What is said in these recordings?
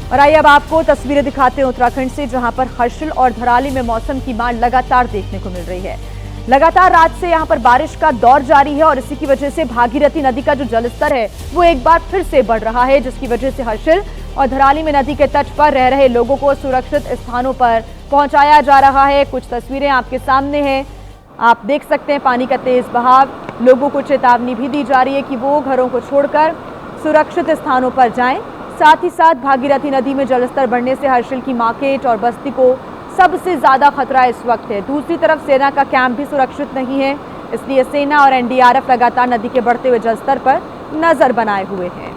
और आइए अब आपको तस्वीरें दिखाते हैं उत्तराखंड से, जहां पर हर्षिल और धराली में मौसम की मार लगातार देखने को मिल रही है। लगातार रात से यहां पर बारिश का दौर जारी है और इसी की वजह से भागीरथी नदी का जो जलस्तर है वो एक बार फिर से बढ़ रहा है, जिसकी वजह से हर्षिल और धराली में नदी के तट पर रह रहे लोगों को सुरक्षित स्थानों पर पहुंचाया जा रहा है। कुछ तस्वीरें आपके सामने हैं, आप देख सकते हैं पानी का तेज बहाव। लोगों को चेतावनी भी दी जा रही है कि वो घरों को छोड़कर सुरक्षित स्थानों पर जाएं। साथ ही साथ भागीरथी नदी में जलस्तर बढ़ने से हर्षिल की मार्केट और बस्ती को सबसे ज्यादा खतरा इस वक्त है। दूसरी तरफ सेना का कैंप भी सुरक्षित नहीं है, इसलिए सेना और एनडीआरएफ लगातार नदी के बढ़ते हुए जलस्तर पर नजर बनाए हुए हैं।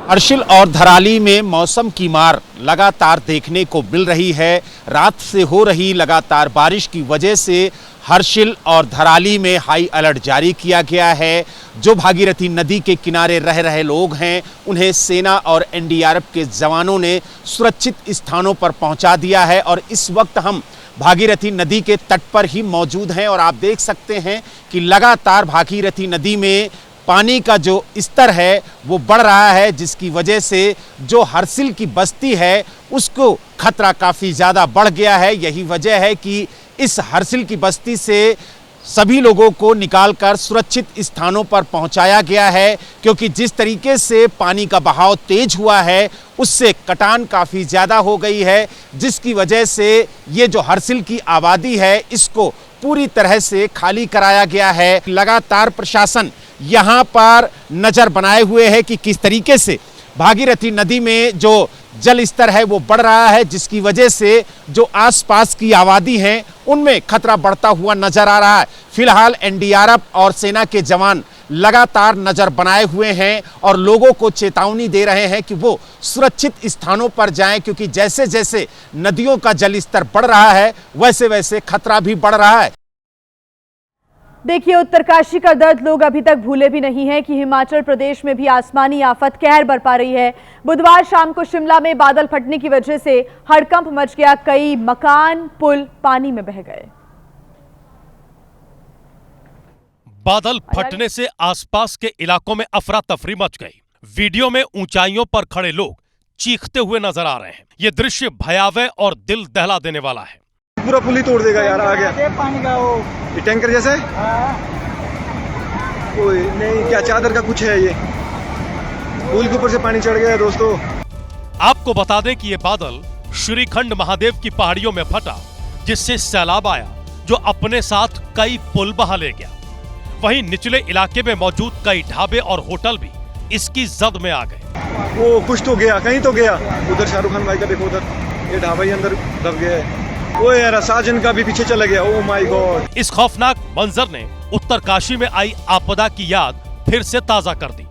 हर्षिल और धराली में मौसम की मार लगातार देखने को मिल रही है। रात से हो रही लगातार बारिश की वजह से हर्षिल और धराली में हाई अलर्ट जारी किया गया है। जो भागीरथी नदी के किनारे रह रहे लोग हैं उन्हें सेना और एनडीआरएफ के जवानों ने सुरक्षित स्थानों पर पहुंचा दिया है और इस वक्त हम भागीरथी नदी के तट पर ही मौजूद हैं और आप देख सकते हैं कि लगातार भागीरथी नदी में पानी का जो स्तर है वो बढ़ रहा है, जिसकी वजह से जो हर्षिल की बस्ती है उसको खतरा काफ़ी ज़्यादा बढ़ गया है। यही वजह है कि इस हर्षिल की बस्ती से सभी लोगों को निकालकर सुरक्षित स्थानों पर पहुंचाया गया है, क्योंकि जिस तरीके से पानी का बहाव तेज हुआ है उससे कटान काफ़ी ज़्यादा हो गई है, जिसकी वजह से ये जो हर्षिल की आबादी है इसको पूरी तरह से खाली कराया गया है। लगातार प्रशासन यहाँ पर नज़र बनाए हुए है कि किस तरीके से भागीरथी नदी में जो जल स्तर है वो बढ़ रहा है, जिसकी वजह से जो आसपास की आबादी है उनमें खतरा बढ़ता हुआ नजर आ रहा है। फिलहाल एनडीआरएफ और सेना के जवान लगातार नजर बनाए हुए हैं और लोगों को चेतावनी दे रहे हैं कि वो सुरक्षित स्थानों पर जाएं, क्योंकि जैसे जैसे नदियों का जल स्तर बढ़ रहा है वैसे वैसे खतरा भी बढ़ रहा है। देखिए, उत्तरकाशी का दर्द लोग अभी तक भूले भी नहीं हैं कि हिमाचल प्रदेश में भी आसमानी आफत कहर बरपा रही है। बुधवार शाम को शिमला में बादल फटने की वजह से हड़कंप मच गया, कई मकान पुल पानी में बह गए। बादल फटने से आसपास के इलाकों में अफरा तफरी मच गई। वीडियो में ऊंचाइयों पर खड़े लोग चीखते हुए नजर आ रहे हैं। ये दृश्य भयावह और दिल दहला देने वाला है। पूरा पुल ही तोड़ देगा यार, आ गया पानी का वो ये टैंकर जैसे। कोई नहीं, क्या चादर का कुछ है, ये पुल के ऊपर से पानी चढ़ गया दोस्तों। आपको बता दें कि ये बादल श्रीखंड महादेव की पहाड़ियों में फटा, जिससे सैलाब आया जो अपने साथ कई पुल बहा ले गया। वहीं निचले इलाके में मौजूद कई ढाबे और होटल भी इसकी जद में आ गए। वो कुछ तो गया, कहीं तो गया। उधर शाहरुख खान भाई का देखो, उधर ये ढाबा ही अंदर दब गया है। वो यार साजन का भी पीछे चला गया। Oh my God. इस खौफनाक मंजर ने उत्तरकाशी में आई आपदा की याद फिर से ताजा कर दी।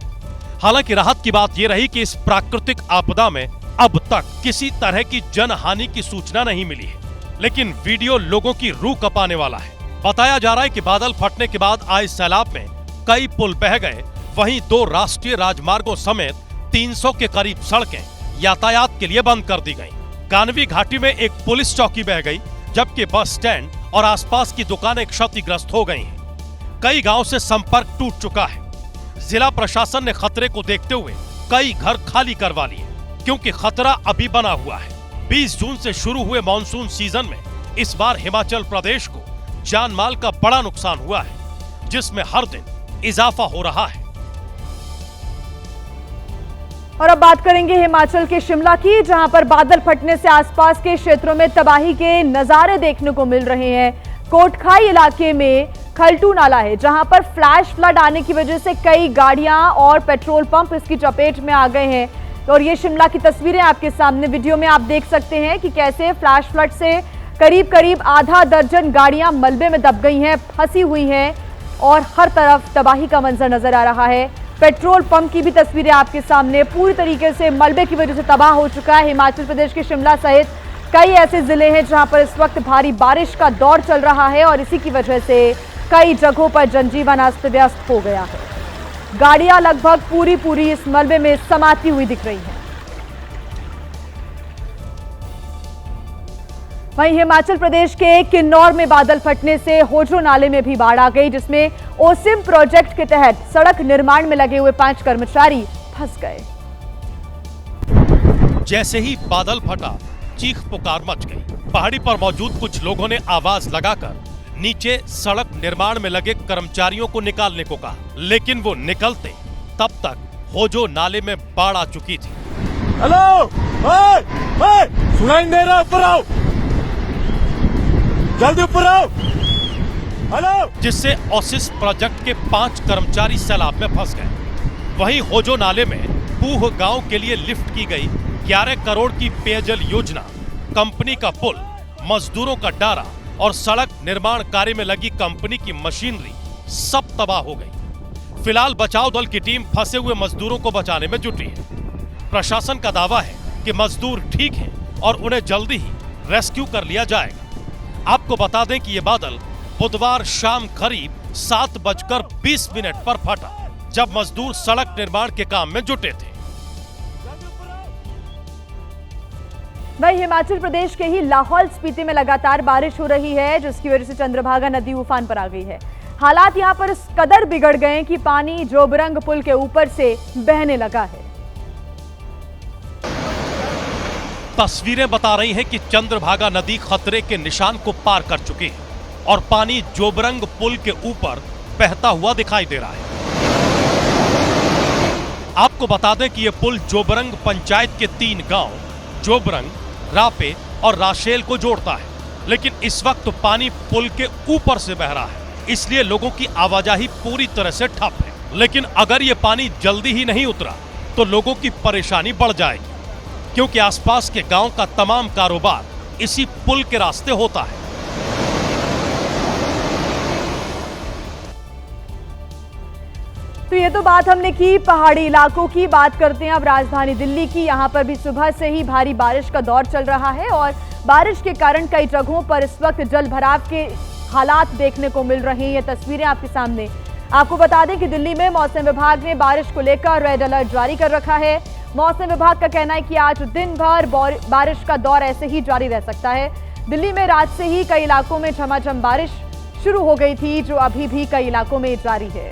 हालांकि राहत की बात यह रही कि इस प्राकृतिक आपदा में अब तक किसी तरह की जनहानि की सूचना नहीं मिली है, लेकिन वीडियो लोगों की रूह कपाने वाला है। बताया जा रहा है कि बादल फटने के बाद आए सैलाब में कई पुल बह गए। वहीं 2 राष्ट्रीय राजमार्गों समेत 300 के करीब सड़कें यातायात के लिए बंद कर दी गईं। कानवी घाटी में एक पुलिस चौकी बह गई, जबकि बस स्टैंड और आसपास की दुकानें क्षतिग्रस्त हो गई हैं। कई गांव से संपर्क टूट चुका है। जिला प्रशासन ने खतरे को देखते हुए कई घर खाली करवा लिए, क्योंकि खतरा अभी बना हुआ है। 20 जून से शुरू हुए मॉनसून सीजन में इस बार हिमाचल प्रदेश को जान माल का बड़ा नुकसान हुआ है, जिसमें हर दिन इजाफा हो रहा है। और अब बात करेंगे हिमाचल के शिमला की, जहां पर बादल फटने से आसपास के क्षेत्रों में तबाही के नजारे देखने को मिल रहे हैं। कोटखाई इलाके में खलटू नाला है, जहां पर फ्लैश फ्लड आने की वजह से कई गाड़ियां और पेट्रोल पंप इसकी चपेट में आ गए हैं। और ये शिमला की तस्वीरें आपके सामने वीडियो में आप देख सकते हैं कि कैसे फ्लैश फ्लड से करीब करीब आधा दर्जन गाड़ियां मलबे में दब गई हैं, फंसी हुई हैं और हर तरफ तबाही का मंजर नजर आ रहा है। पेट्रोल पंप की भी तस्वीरें आपके सामने पूरी तरीके से मलबे की वजह से तबाह हो चुका है। हिमाचल प्रदेश के शिमला सहित कई ऐसे जिले हैं जहां पर इस वक्त भारी बारिश का दौर चल रहा है और इसी की वजह से कई जगहों पर जनजीवन अस्त व्यस्त हो गया है। गाड़ियां लगभग पूरी इस मलबे में समाती हुई दिख रही हैं। वहीं हिमाचल प्रदेश के किन्नौर में बादल फटने से होजो नाले में भी बाढ़ आ गई, जिसमें ओसिम प्रोजेक्ट के तहत सड़क निर्माण में लगे हुए 5 कर्मचारी फंस गए। जैसे ही बादल फटा, चीख पुकार मच गई। पहाड़ी पर मौजूद कुछ लोगों ने आवाज लगाकर नीचे सड़क निर्माण में लगे कर्मचारियों को निकालने को कहा, लेकिन वो निकलते तब तक होजो नाले में बाढ़ आ चुकी थी। हेलो, सुनाई नहीं दे रहा, ऊपर आओ, जल्दी ऊपर आओ। हेलो, जिससे ओसिस प्रोजेक्ट के 5 कर्मचारी सैलाब में फंस गए। वहीं होजो नाले में पूह गांव के लिए लिफ्ट की गई 11 करोड़ की पेयजल योजना, कंपनी का पुल, मजदूरों का डारा और सड़क निर्माण कार्य में लगी कंपनी की मशीनरी सब तबाह हो गई। फिलहाल बचाव दल की टीम फंसे हुए मजदूरों को बचाने में जुटी है। प्रशासन का दावा है कि मजदूर ठीक हैं और उन्हें जल्दी ही रेस्क्यू कर लिया जाएगा। आपको बता दें कि ये बादल बुधवार शाम करीब 7:20 पर फटा, जब मजदूर सड़क निर्माण के काम में जुटे थे। वहीं हिमाचल प्रदेश के ही लाहौल स्पीति में लगातार बारिश हो रही है, जिसकी वजह से चंद्रभागा नदी उफान पर आ गई है। हालात यहां पर इस कदर बिगड़ गए कि पानी जोबरंग पुल के ऊपर से बहने लगा है। तस्वीरें बता रही हैं कि चंद्रभागा नदी खतरे के निशान को पार कर चुकी है और पानी जोबरंग पुल के ऊपर बहता हुआ दिखाई दे रहा है। आपको बता दें कि यह पुल जोबरंग पंचायत के 3 गांव जोबरंग, रापे और राशेल को जोड़ता है, लेकिन इस वक्त पानी पुल के ऊपर से बह रहा है, इसलिए लोगों की आवाजाही पूरी तरह से ठप है। लेकिन अगर ये पानी जल्दी ही नहीं उतरा तो लोगों की परेशानी बढ़ जाएगी, क्योंकि आसपास के गांव का तमाम कारोबार इसी पुल के रास्ते होता है। तो ये तो बात हमने की पहाड़ी इलाकों की। बात करते हैं अब राजधानी दिल्ली की। यहां पर भी सुबह से ही भारी बारिश का दौर चल रहा है और बारिश के कारण कई जगहों पर इस वक्त जल भराव के हालात देखने को मिल रहे हैं। ये तस्वीरें आपके सामने। आपको बता दें कि दिल्ली में मौसम विभाग ने बारिश को लेकर रेड अलर्ट जारी कर रखा है। मौसम विभाग का कहना है कि आज दिन भर बारिश का दौर ऐसे ही जारी रह सकता है। दिल्ली में रात से ही कई इलाकों में झमाझम बारिश शुरू हो गई थी, जो अभी भी कई इलाकों में जारी है।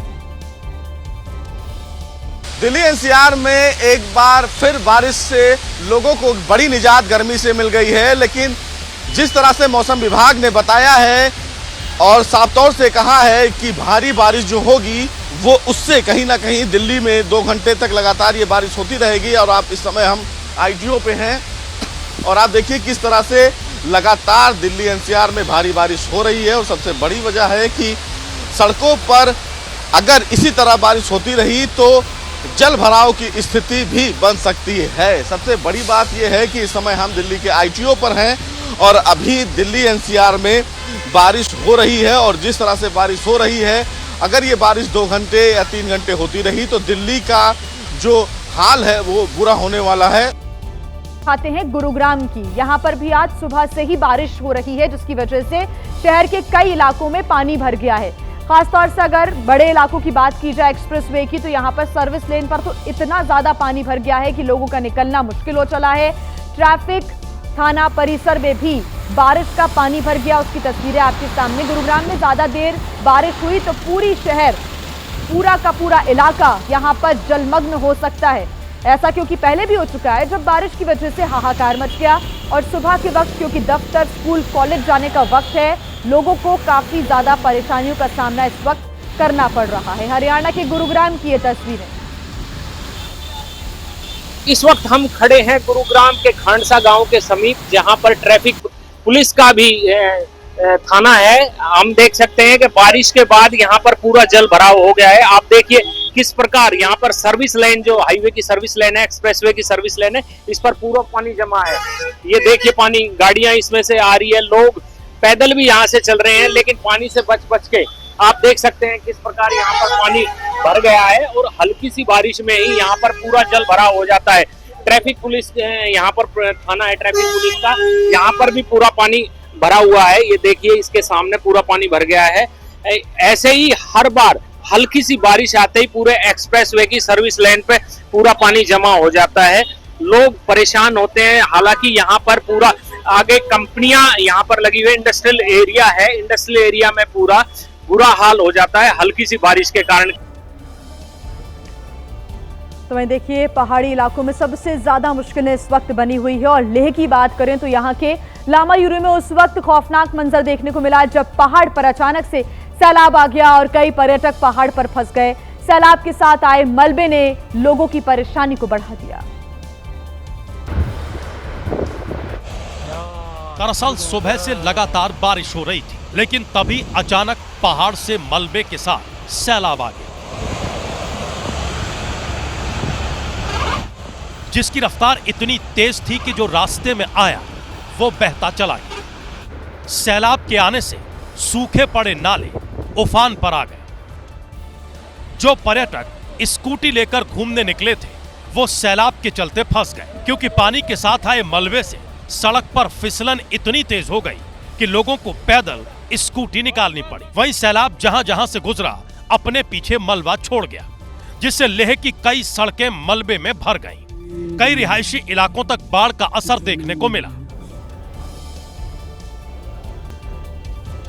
दिल्ली एनसीआर में एक बार फिर बारिश से लोगों को बड़ी निजात गर्मी से मिल गई है, लेकिन जिस तरह से मौसम विभाग ने बताया है और साफ तौर से कहा है कि भारी बारिश जो होगी वो उससे कहीं ना कहीं दिल्ली में 2 घंटे तक लगातार ये बारिश होती रहेगी। और आप इस समय हम आईटीओ पे हैं और आप देखिए किस तरह से लगातार दिल्ली एनसीआर में भारी बारिश हो रही है। और सबसे बड़ी वजह है कि सड़कों पर अगर इसी तरह बारिश होती रही तो जल भराव की स्थिति भी बन सकती है। सबसे बड़ी बात यह है कि इस समय हम दिल्ली के आईटीओ पर हैं और अभी दिल्ली एनसीआर में बारिश हो रही है। और जिस तरह से बारिश हो रही है, अगर ये बारिश 2 घंटे या 3 घंटे होती रही तो दिल्ली का जो हाल है वो बुरा होने वाला है। आते हैं गुरुग्राम की। यहाँ पर भी आज सुबह से ही बारिश हो रही है, जिसकी वजह से शहर के कई इलाकों में पानी भर गया है। खासतौर से अगर बड़े इलाकों की बात की जाए एक्सप्रेसवे की, तो यहाँ पर सर्विस लेन पर तो इतना ज्यादा पानी भर गया है कि लोगों का निकलना मुश्किल हो चला है। ट्रैफिक थाना परिसर में भी बारिश का पानी भर गया, उसकी तस्वीरें आपके सामने। गुरुग्राम में ज्यादा देर बारिश हुई तो पूरी शहर, पूरा का पूरा इलाका यहाँ पर जलमग्न हो सकता है। ऐसा क्योंकि पहले भी हो चुका है, जब बारिश की वजह से हाहाकार मच गया। और सुबह के वक्त क्योंकि दफ्तर, स्कूल, कॉलेज जाने का वक्त है, लोगों को काफी ज्यादा परेशानियों का सामना इस वक्त करना पड़ रहा है। हरियाणा के गुरुग्राम की ये तस्वीरें। इस वक्त हम खड़े हैं गुरुग्राम के खांडसा गांव के समीप, जहां पर ट्रैफिक पुलिस का भी थाना है। हम देख सकते हैं कि बारिश के बाद यहाँ पर पूरा जल भराव हो गया है। आप देखिए किस प्रकार यहाँ पर सर्विस लेन, जो हाईवे की सर्विस लेन है, एक्सप्रेसवे की सर्विस लेन है, इस पर पूरा पानी जमा है। ये देखिए पानी, गाड़ियां इसमें से आ रही है, लोग पैदल भी यहाँ से चल रहे हैं, लेकिन पानी से बच बच के आप देख सकते हैं किस प्रकार यहाँ पर पानी भर गया है। और हल्की सी बारिश में ही यहाँ पर पूरा जल भराव हो जाता है। ट्रैफिक पुलिस यहाँ पर थाना है ट्रैफिक पुलिस का, यहाँ पर भी पूरा पानी भरा हुआ है। ये देखिए इसके सामने पूरा पानी भर गया है। ऐसे ही हर बार हल्की सी बारिश आते ही पूरे एक्सप्रेसवे की सर्विस लेन पे पूरा पानी जमा हो जाता है, लोग परेशान होते हैं। हालांकि यहाँ पर पूरा आगे कंपनियां यहाँ पर लगी हुई, इंडस्ट्रियल एरिया है, इंडस्ट्रियल एरिया में पूरा बुरा हाल हो जाता है हल्की सी बारिश के कारण। तो वहीं देखिए पहाड़ी इलाकों में सबसे ज्यादा मुश्किलें इस वक्त बनी हुई है। और लेह की बात करें तो यहाँ के लामायुरू में उस वक्त खौफनाक मंजर देखने को मिला जब पहाड़ पर अचानक से सैलाब आ गया और कई पर्यटक पहाड़ पर फंस गए। सैलाब के साथ आए मलबे ने लोगों की परेशानी को बढ़ा दिया। दरअसल सुबह से लगातार बारिश हो रही थी, लेकिन तभी अचानक पहाड़ से मलबे के साथ सैलाब आ गया, जिसकी रफ्तार इतनी तेज थी कि जो रास्ते में आया वो बहता चला गया। सैलाब के आने से सूखे पड़े नाले उफान पर आ गए। जो पर्यटक स्कूटी लेकर घूमने निकले थे वो सैलाब के चलते फंस गए, क्योंकि पानी के साथ आए मलबे से सड़क पर फिसलन इतनी तेज हो गई कि लोगों को पैदल स्कूटी निकालनी पड़ी। वहीं सैलाब जहां जहां से गुजरा अपने पीछे मलबा छोड़ गया, जिससे लेह की कई सड़कें मलबे में भर गईं। कई रिहायशी इलाकों तक बाढ़ का असर देखने को मिला।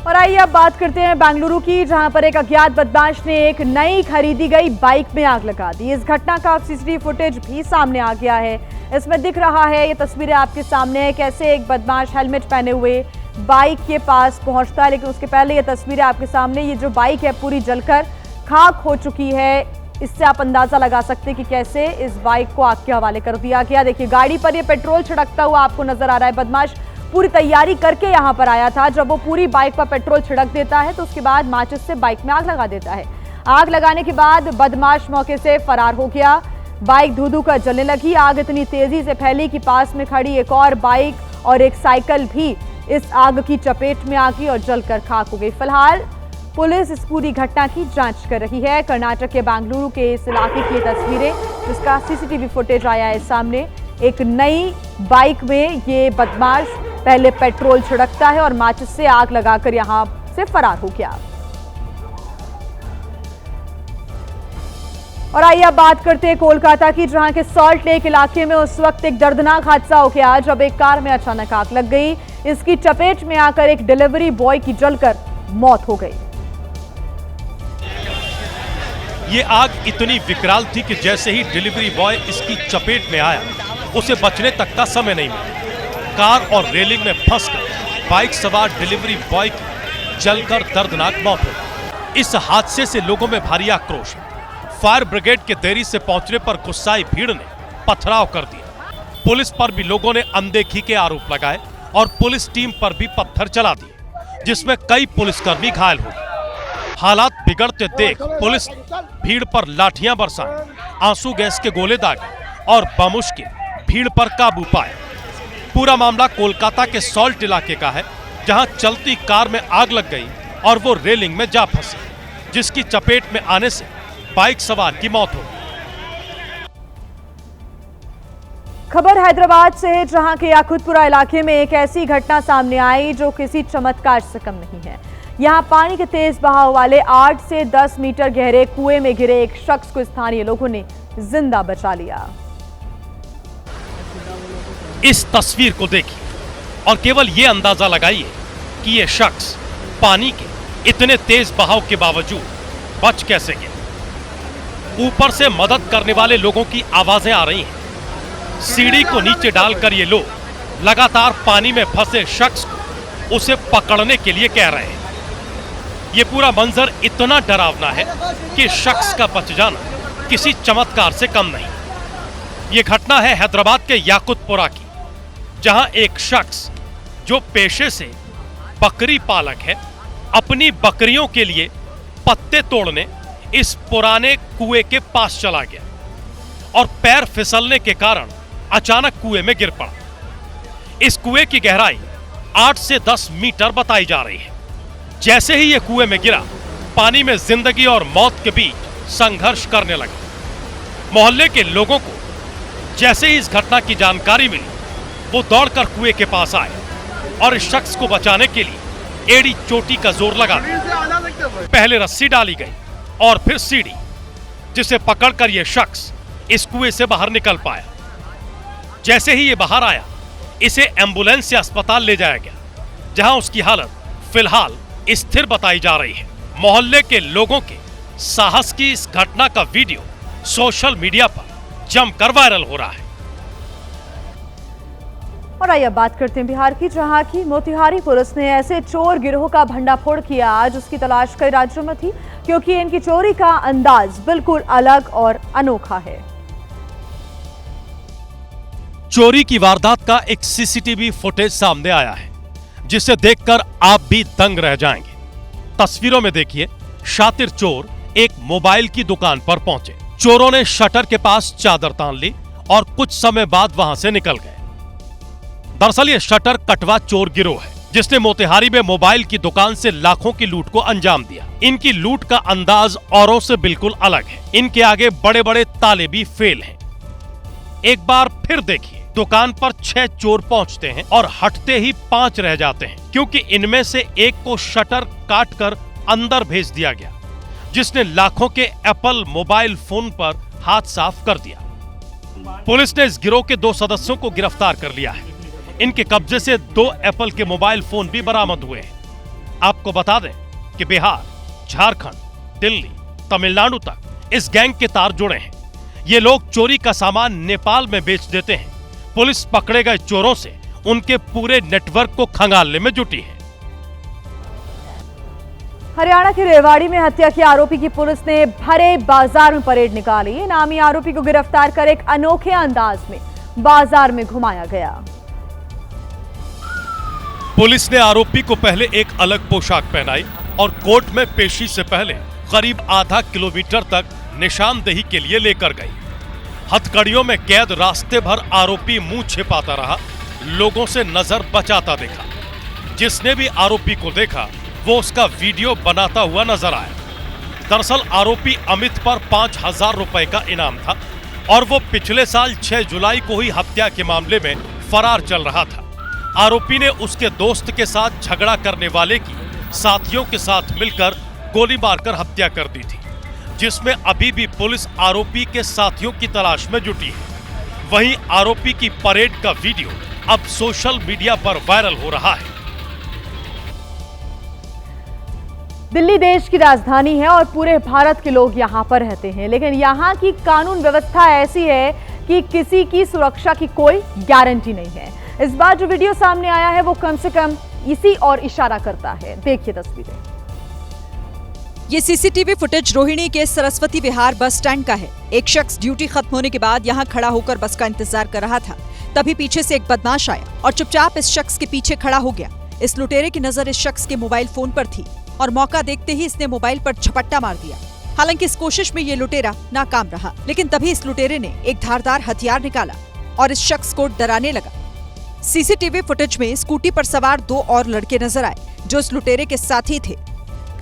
और आइए अब बात करते हैं बेंगलुरु की, जहां पर एक अज्ञात बदमाश ने एक नई खरीदी गई बाइक में आग लगा दी। इस घटना का सीसीटीवी फुटेज भी सामने आ गया है। इसमें दिख रहा है, ये तस्वीरें आपके सामने है, कैसे एक बदमाश हेलमेट पहने हुए बाइक के पास पहुंचता है। लेकिन उसके पहले ये तस्वीरें आपके सामने, ये जो बाइक है पूरी जलकर खाक हो चुकी है। इससे आप अंदाजा लगा सकते हैं कि कैसे इस बाइक को आग के हवाले कर दिया गया। देखिए गाड़ी पर ये पेट्रोल छिड़कता हुआ आपको नजर आ रहा है। बदमाश पूरी तैयारी करके यहां पर आया था। जब वो पूरी बाइक पर पेट्रोल छिड़क देता है तो उसके बाद माचिस से बाइक में आग लगा देता है। आग लगाने के बाद बदमाश मौके से फरार हो गया। बाइक धू-धू कर जलने लगी। आग इतनी तेजी से फैली कि पास में खड़ी एक और बाइक और एक साइकिल भी इस आग की चपेट में आ गई और जलकर खाक हो गई। फिलहाल पुलिस इस पूरी घटना की जांच कर रही है। कर्नाटक के बेंगलुरु के इस इलाके की तस्वीरें, जिसका सीसीटीवी फुटेज आया है सामने। एक नई बाइक में ये बदमाश पहले पेट्रोल छिड़कता है और माचिस से आग लगाकर यहां से फरार हो गया। और आइए अब बात करते हैं कोलकाता की, जहां के सॉल्ट लेक इलाके में उस वक्त एक दर्दनाक हादसा हो गया जब एक कार में अचानक आग लग गई। इसकी चपेट में आकर एक डिलीवरी बॉय की जलकर मौत हो गई। ये आग इतनी विकराल थी कि जैसे ही डिलीवरी बॉय इसकी चपेट में आया, उसे बचने तक का समय नहीं मिला। कार और रेलिंग में फंसकर बाइक सवार डिलीवरी बॉय की जलकर दर्दनाक मौत हो गई। इस हादसे से लोगों में भारी आक्रोश है। फायर ब्रिगेड के देरी से पहुंचने पर गुस्साई भीड़ ने पथराव कर दिया। पुलिस पर भी लोगों ने अनदेखी के आरोप लगाए और पुलिस टीम पर भी पत्थर चला दिए, जिसमें कई पुलिसकर्मी घायल हुए। हालात बिगड़ते देख पुलिस भीड़ पर लाठियां बरसाई, आंसू गैस के गोले दागे और बमुश्किल भीड़ पर काबू पाए। पूरा मामला कोलकाता के सॉल्ट इलाके का है, जहां चलती कार में आग लग गई और वो रेलिंग में जा फंसी, जिसकी चपेट में आने से बाइक सवार की मौत हो गई। खबर हैदराबाद से, जहां के याकुतपुरा इलाके में एक ऐसी घटना सामने आई जो किसी चमत्कार से कम नहीं है। यहां पानी के तेज बहाव वाले 8 से 10 मीटर गहरे कुएं में गिरे एक शख्स को स्थानीय लोगों ने जिंदा बचा लिया। इस तस्वीर को देखिए और केवल ये अंदाजा लगाइए कि ये शख्स पानी के इतने तेज बहाव के बावजूद बच कैसे गया। ऊपर से मदद करने वाले लोगों की आवाजें आ रही हैं। सीढ़ी को नीचे डालकर ये लोग लगातार पानी में फंसे शख्स को उसे पकड़ने के लिए कह रहे हैं। ये पूरा मंजर इतना डरावना है कि शख्स का बच जाना किसी चमत्कार से कम नहीं। ये घटना है हैदराबाद के याकुतपुरा की, जहां एक शख्स जो पेशे से बकरी पालक है, अपनी बकरियों के लिए पत्ते तोड़ने इस पुराने कुएं के पास चला गया और पैर फिसलने के कारण अचानक कुएं में गिर पड़ा। इस कुएं की गहराई 8 से 10 मीटर बताई जा रही है। जैसे ही यह कुएं में गिरा, पानी में जिंदगी और मौत के बीच संघर्ष करने लगा। मोहल्ले के लोगों को जैसे ही इस घटना की जानकारी मिली, वो दौड़कर कुएं के पास आए और इस शख्स को बचाने के लिए एड़ी चोटी का जोर लगा दिया। पहले रस्सी डाली गई और फिर सीढ़ी, जिसे पकड़कर यह शख्स इस कुएं से बाहर निकल पाया। जैसे ही ये बाहर आया, इसे एम्बुलेंस से अस्पताल ले जाया गया, जहां उसकी हालत फिलहाल स्थिर बताई जा रही है। मोहल्ले के लोगों के साहस की इस घटना का वीडियो सोशल मीडिया पर जमकर वायरल हो रहा है। और आइए बात करते हैं बिहार की, जहां की मोतिहारी पुलिस ने ऐसे चोर गिरोह का भंडाफोड़ किया जिसकी तलाश कई राज्यों में थी, क्योंकि इनकी चोरी का अंदाज बिल्कुल अलग और अनोखा है। चोरी की वारदात का एक सीसीटीवी फुटेज सामने आया है, जिसे देखकर आप भी दंग रह जाएंगे। तस्वीरों में देखिए, शातिर चोर एक मोबाइल की दुकान पर पहुंचे। चोरों ने शटर के पास चादर तान ली और कुछ समय बाद वहां से निकल गए। दरअसल ये शटर कटवा चोर गिरोह है, जिसने मोतिहारी में मोबाइल की दुकान से लाखों की लूट को अंजाम दिया। इनकी लूट का अंदाज औरों से बिल्कुल अलग है। इनके आगे बड़े बड़े ताले भी फेल हैं। एक बार फिर देखिए, दुकान पर 6 चोर पहुंचते हैं और हटते ही 5 रह जाते हैं, क्योंकि इनमें से एक को शटर काटकर अंदर भेज दिया गया, जिसने लाखों के एप्पल मोबाइल फोन पर हाथ साफ कर दिया। पुलिस ने इस गिरोह के 2 सदस्यों को गिरफ्तार कर लिया है। इनके कब्जे से 2 एप्पल के मोबाइल फोन भी बरामद हुए हैं। आपको बता दें कि बिहार, झारखंड, दिल्ली, तमिलनाडु तक इस गैंग के तार जुड़े हैं। ये लोग चोरी का सामान नेपाल में बेच देते हैं। पुलिस पकड़े गए चोरों से उनके पूरे नेटवर्क को खंगालने में जुटी है। हरियाणा के रेवाड़ी में हत्या के आरोपी की पुलिस ने भरे बाजार में परेड निकाली। इनामी आरोपी को गिरफ्तार कर एक अनोखे अंदाज में बाजार में घुमाया गया। पुलिस ने आरोपी को पहले एक अलग पोशाक पहनाई और कोर्ट में पेशी से पहले करीब आधा किलोमीटर तक निशानदेही के लिए लेकर गई। हथकड़ियों में कैद रास्ते भर आरोपी मुंह छिपाता रहा, लोगों से नजर बचाता देखा। जिसने भी आरोपी को देखा वो उसका वीडियो बनाता हुआ नजर आया। दरअसल आरोपी अमित पर 5,000 रुपए का इनाम था और वो पिछले साल 6 जुलाई को ही हत्या के मामले में फरार चल रहा था। आरोपी ने उसके दोस्त के साथ झगड़ा करने वाले की साथियों के साथ मिलकर गोली मारकर हत्या कर दी थी, जिसमें अभी भी पुलिस आरोपी के साथियों की तलाश में जुटी है। वहीं आरोपी की परेड का वीडियो अब सोशल मीडिया पर वायरल हो रहा है। दिल्ली देश की राजधानी है और पूरे भारत के लोग यहाँ पर रहते हैं, लेकिन यहाँ की कानून व्यवस्था ऐसी है कि किसी की सुरक्षा की कोई गारंटी नहीं है। इस बार जो वीडियो सामने आया है वो कम से कम इसी और इशारा करता है। देखिए तस्वीरें। ये सीसीटीवी फुटेज रोहिणी के सरस्वती विहार बस स्टैंड का है। एक शख्स ड्यूटी खत्म होने के बाद यहाँ खड़ा होकर बस का इंतजार कर रहा था। तभी पीछे से एक बदमाश आया और चुपचाप इस शख्स के पीछे खड़ा हो गया। इस लुटेरे की नजर इस शख्स के मोबाइल फोन पर थी और मौका देखते ही इसने मोबाइल पर झपट्टा मार दिया। हालांकि इस कोशिश में ये लुटेरा नाकाम रहा, लेकिन तभी इस लुटेरे ने एक धारदार हथियार निकाला और इस शख्स को डराने लगा। सीसीटीवी फुटेज में स्कूटी पर सवार 2 और लड़के नजर आए जो इस लुटेरे के साथी थे।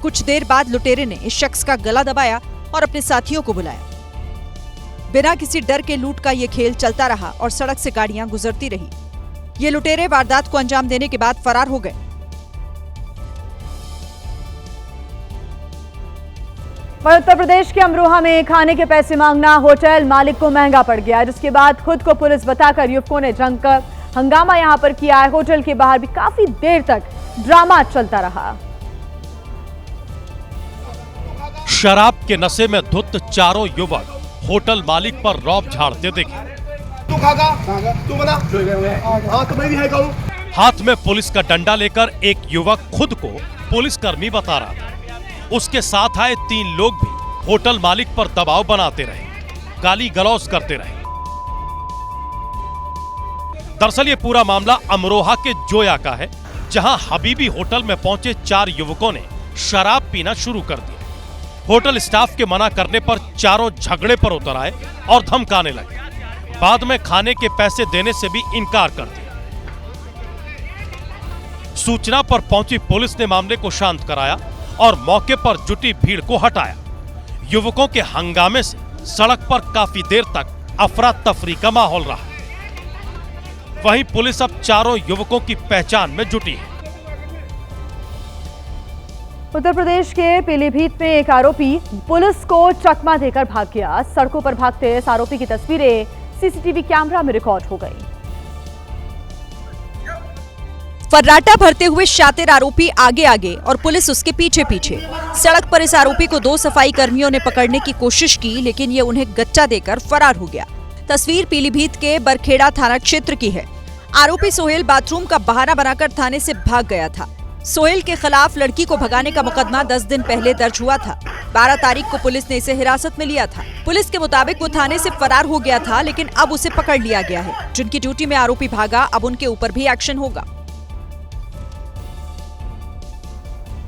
कुछ देर बाद लुटेरे ने इस शख्स का गला दबाया और अपने साथियों को बुलाया। बिना किसी डर के लूट का ये खेल चलता रहा और सड़क से गाड़ियां गुजरती रही। ये लुटेरे वारदात को अंजाम देने के बाद फरार हो गए। उत्तर प्रदेश के अमरोहा में खाने के पैसे मांगना होटल मालिक को महंगा पड़ गया, जिसके बाद खुद को पुलिस बताकर युवकों ने जमकर हंगामा यहां पर किया है। होटल के बाहर भी काफी देर तक ड्रामा चलता रहा। शराब के नशे में धुत चारों युवक होटल मालिक पर रौब झाड़ते दिखे। हाथ में पुलिस का डंडा लेकर एक युवक खुद को पुलिसकर्मी बता रहा था। उसके साथ आए 3 लोग भी होटल मालिक पर दबाव बनाते रहे, गाली गलौज करते रहे। दरअसल ये पूरा मामला अमरोहा के जोया का है, जहां हबीबी होटल में पहुंचे 4 युवकों ने शराब पीना शुरू कर दिया। होटल स्टाफ के मना करने पर चारों झगड़े पर उतर आए और धमकाने लगे। बाद में खाने के पैसे देने से भी इनकार कर दिया। सूचना पर पहुंची पुलिस ने मामले को शांत कराया और मौके पर जुटी भीड़ को हटाया। युवकों के हंगामे से सड़क पर काफी देर तक अफरा तफरी का माहौल रहा। वहीं पुलिस अब चारों युवकों की पहचान में जुटी है। उत्तर प्रदेश के पीलीभीत में एक आरोपी पुलिस को चकमा देकर भाग गया। सड़कों पर भागते इस आरोपी की तस्वीरें सीसीटीवी कैमरा में रिकॉर्ड हो गई। फर्राटा भरते हुए शातिर आरोपी आगे आगे और पुलिस उसके पीछे पीछे। सड़क पर इस आरोपी को 2 सफाई कर्मियों ने पकड़ने की कोशिश की, लेकिन ये उन्हें गच्चा देकर फरार हो गया। तस्वीर पीलीभीत के बरखेड़ा थाना क्षेत्र की है। आरोपी सोहेल बाथरूम का बहाना बनाकर थाने से भाग गया था। सोहेल के खिलाफ लड़की को भगाने का मुकदमा 10 दिन पहले दर्ज हुआ था। 12 तारीख को पुलिस ने इसे हिरासत में लिया था। पुलिस के मुताबिक वो थाने से फरार हो गया था, लेकिन अब उसे पकड़ लिया गया है। जिनकी ड्यूटी में आरोपी भागा, अब उनके ऊपर भी एक्शन होगा।